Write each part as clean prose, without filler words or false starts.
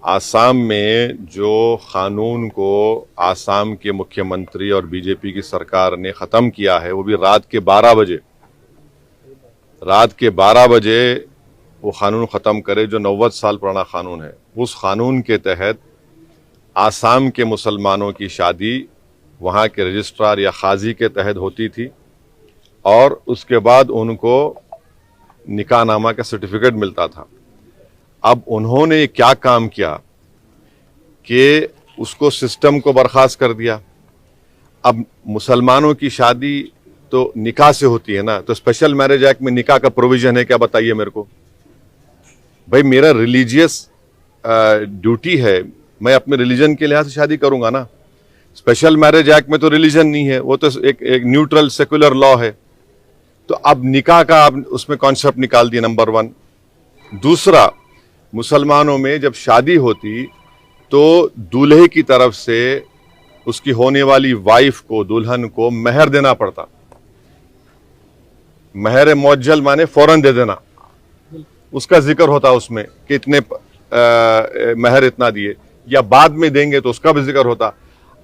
आसाम में जो कानून को आसाम के मुख्यमंत्री और बीजेपी की सरकार ने ख़त्म किया है, वो भी रात के 12 बजे वो कानून ख़त्म करे, जो 90 साल पुराना कानून है। उस कानून के तहत आसाम के मुसलमानों की शादी वहाँ के रजिस्ट्रार या काजी के तहत होती थी और उसके बाद उनको निकाहनामा का सर्टिफिकेट मिलता था। अब उन्होंने क्या काम किया कि उसको सिस्टम को बर्खास्त कर दिया। अब मुसलमानों की शादी तो निकाह से होती है ना, तो स्पेशल मैरिज एक्ट में निकाह का प्रोविजन है क्या? बताइए मेरे को। भाई मेरा रिलीजियस ड्यूटी है, मैं अपने रिलीजन के लिहाज से शादी करूंगा ना। स्पेशल मैरिज एक्ट में तो रिलीजन नहीं है, वो तो एक न्यूट्रल सेकुलर लॉ है। तो अब निकाह का आप उसमें कॉन्सेप्ट निकाल दिया, नंबर 1। दूसरा, मुसलमानों में जब शादी होती तो दूल्हे की तरफ से उसकी होने वाली वाइफ को, दुल्हन को महर देना पड़ता। महर मुअज्जल माने फौरन दे देना, उसका जिक्र होता उसमें कि इतने महर इतना दिए, या बाद में देंगे तो उसका भी जिक्र होता।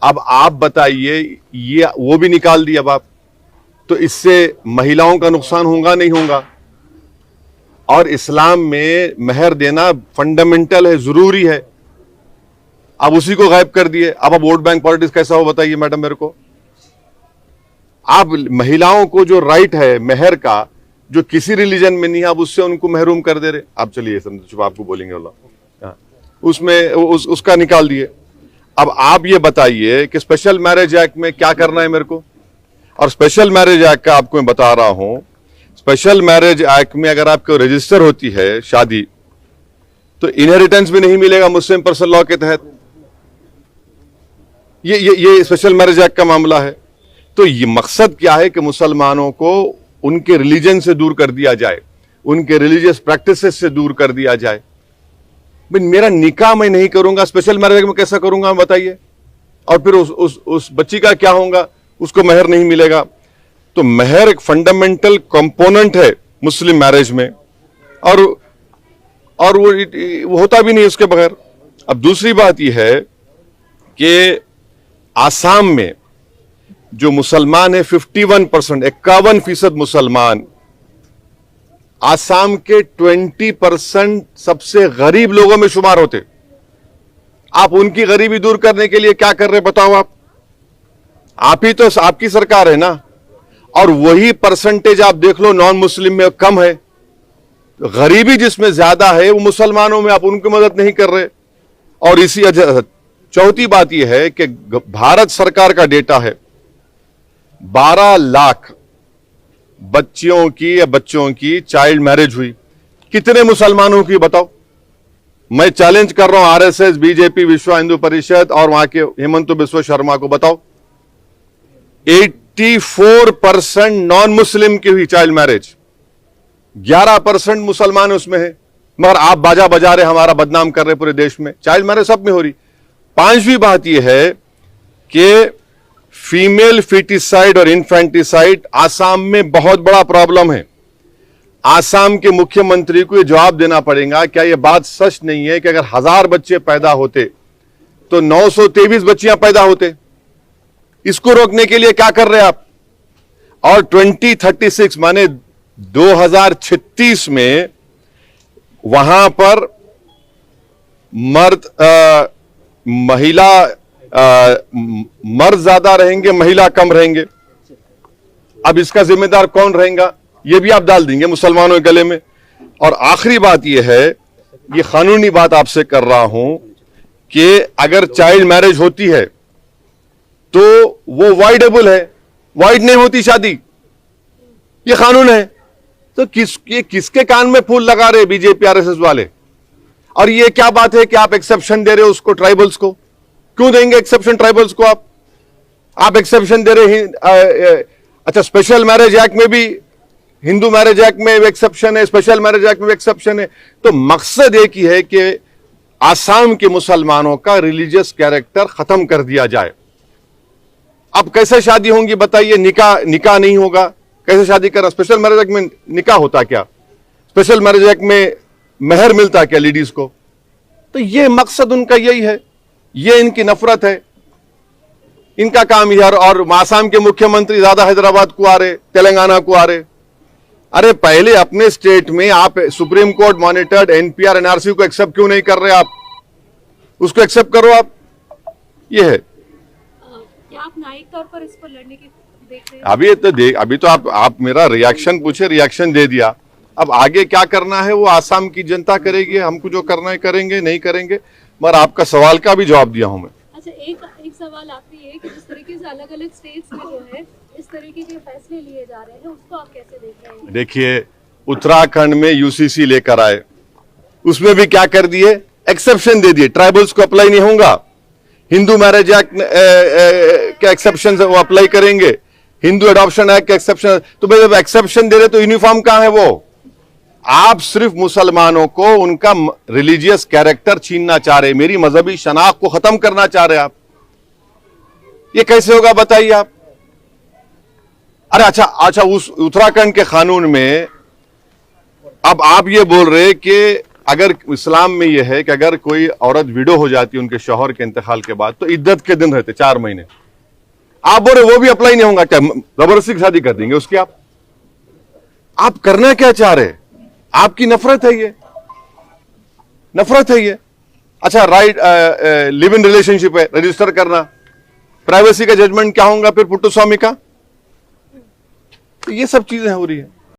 अब आप बताइए, ये वो भी निकाल दिया अब आप, तो इससे महिलाओं का नुकसान होगा नहीं होगा? और इस्लाम में महर देना फंडामेंटल है, जरूरी है। अब उसी को गायब कर दिए। अब वोट बैंक पॉलिटिक्स कैसा हो बताइए मैडम मेरे को। आप महिलाओं को जो राइट है महर का, जो किसी रिलीजन में नहीं है, आप उससे उनको महरूम कर दे रहे। आप चलिए आपको बोलेंगे वाला उसमें उसका निकाल दिए। अब आप ये बताइए कि स्पेशल मैरिज एक्ट में क्या करना है मेरे को। और स्पेशल मैरिज एक्ट का आपको मैं बता रहा हूं, स्पेशल मैरिज एक्ट में अगर आपको रजिस्टर होती है शादी, तो इनहेरिटेंस भी नहीं मिलेगा मुस्लिम पर्सनल लॉ के तहत। ये स्पेशल मैरिज एक्ट का मामला है। तो ये मकसद क्या है कि मुसलमानों को उनके रिलीजन से दूर कर दिया जाए, उनके रिलीजियस प्रैक्टिसेस से दूर कर दिया जाए। मेरा निकाह मैं नहीं करूंगा, स्पेशल मैरिज में कैसा करूंगा बताइए। और फिर उस बच्ची का क्या होगा, उसको महर नहीं मिलेगा। तो महर एक फंडामेंटल कंपोनेंट है मुस्लिम मैरिज में, और वो होता भी नहीं उसके बगैर। अब दूसरी बात यह है कि आसाम में जो मुसलमान है 51%, 51% मुसलमान आसाम के 20% सबसे गरीब लोगों में शुमार होते। आप उनकी गरीबी दूर करने के लिए क्या कर रहे बताओ। आप ही तो, आपकी सरकार है ना। और वही परसेंटेज आप देख लो नॉन मुस्लिम में कम है। गरीबी जिसमें ज्यादा है वो मुसलमानों में, आप उनकी मदद नहीं कर रहे। और इसी चौथी बात यह है कि भारत सरकार का डेटा है, 12 लाख बच्चों की चाइल्ड मैरिज हुई। कितने मुसलमानों की बताओ। मैं चैलेंज कर रहा हूं आरएसएस, बीजेपी, विश्व हिंदू परिषद और वहां के हेमंत बिस्वा शर्मा को, बताओ 84% नॉन मुस्लिम की हुई चाइल्ड मैरिज, 11% मुसलमान उसमें है। मगर आप बाजा बजा रहे, हमारा बदनाम कर रहे पूरे देश में। चाइल्ड मैरिज सब में हो रही। पांचवी बात यह है कि फीमेल फिटिसाइड और इन्फेंटिसाइड आसाम में बहुत बड़ा प्रॉब्लम है। आसाम के मुख्यमंत्री को यह जवाब देना पड़ेगा, क्या यह बात सच नहीं है कि अगर 1000 बच्चे पैदा होते तो 923 बच्चियां पैदा होते? इसको रोकने के लिए क्या कर रहे आप? और 2036 माने 2036 में वहां पर मर्द ज्यादा रहेंगे, महिला कम रहेंगे। अब इसका जिम्मेदार कौन रहेगा, यह भी आप डाल देंगे मुसलमानों के गले में। और आखिरी बात यह है, यह कानूनी बात आपसे कर रहा हूं कि अगर चाइल्ड मैरिज होती है तो वो वाइडेबल है, वाइड नहीं होती शादी, ये कानून है। तो किसके कान में फूल लगा रहे बीजेपी आरएसएस वाले? और ये क्या बात है कि आप एक्सेप्शन दे रहे हो उसको, ट्राइबल्स को? क्यों देंगे एक्सेप्शन ट्राइबल्स को? आप एक्सेप्शन दे रहे हैं। अच्छा, स्पेशल मैरिज एक्ट में भी, हिंदू मैरिज एक्ट में एक्सेप्शन है, स्पेशल मैरिज एक्ट में एक्सेप्शन है। तो मकसद एक ही है कि आसाम के मुसलमानों का रिलीजियस कैरेक्टर खत्म कर दिया जाए। अब कैसे शादी होंगी बताइए? निकाह नहीं होगा, कैसे शादी करना? स्पेशल मैरिज एक्ट में निकाह होता क्या? स्पेशल मैरिज एक्ट में महर मिलता क्या लेडीज को? तो ये मकसद उनका यही है, ये इनकी नफरत है, इनका काम यह। और आसाम के मुख्यमंत्री ज्यादा हैदराबाद को आ रहे, तेलंगाना को आ रहे। अरे पहले अपने स्टेट में आप supreme court monitored NPR NRC को एक्सेप्ट क्यों नहीं कर रहे? आप उसको एक्सेप्ट करो। आप ये है क्या आप न्यायिक तौर पर इस पर लड़ने की देख रहे हैं? अभी तो आप मेरा रिएक्शन पूछे, रिएक्शन दे दिया। अब आगे क्या करना है वो आसाम की जनता करेगी। हमको जो करना है करेंगे, नहीं करेंगे। मगर आपका सवाल का भी जवाब दिया हूं मैं। अच्छा, एक सवाल आपसे ये कि जिस तरीके से अलग अलग स्टेट्स में जो है इस तरीके के फैसले लिए जा रहे हैं, उसको आप कैसे देख रहे हैं? देखिए, उत्तराखंड में यूसीसी लेकर आए, उसमें भी क्या कर दिए? एक्सेप्शन दे दिए। ट्राइबल्स को अप्लाई नहीं होगा। हिंदू मैरिज एक्ट के एक्सेप्शन वो अप्लाई करेंगे, हिंदू एडॉप्शन एक्ट के एक्सेप्शन। तो भाई जब एक्सेप्शन दे रहे तो यूनिफॉर्म कहां है वो? आप सिर्फ मुसलमानों को उनका रिलीजियस कैरेक्टर छीनना चाह रहे, मेरी मजहबी शनाख्त को खत्म करना चाह रहे आप। ये कैसे होगा बताइए आप? अरे अच्छा, उस उत्तराखंड के कानून में अब आप ये बोल रहे कि अगर इस्लाम में यह है कि अगर कोई औरत विडो हो जाती है उनके शौहर के इंतकाल के बाद, तो इद्दत के दिन रहते 4 महीने। आप बोल रहे वो भी अप्लाई नहीं होगा, क्या जबरदस्ती शादी कर देंगे उसकी? आप करना क्या चाह रहे? आपकी नफरत है ये, नफरत है ये। अच्छा, राइट लिव इन रिलेशनशिप है, रजिस्टर करना, प्राइवेसी का जजमेंट क्या होगा फिर पुट्टू स्वामी का? तो ये सब चीजें हो रही है।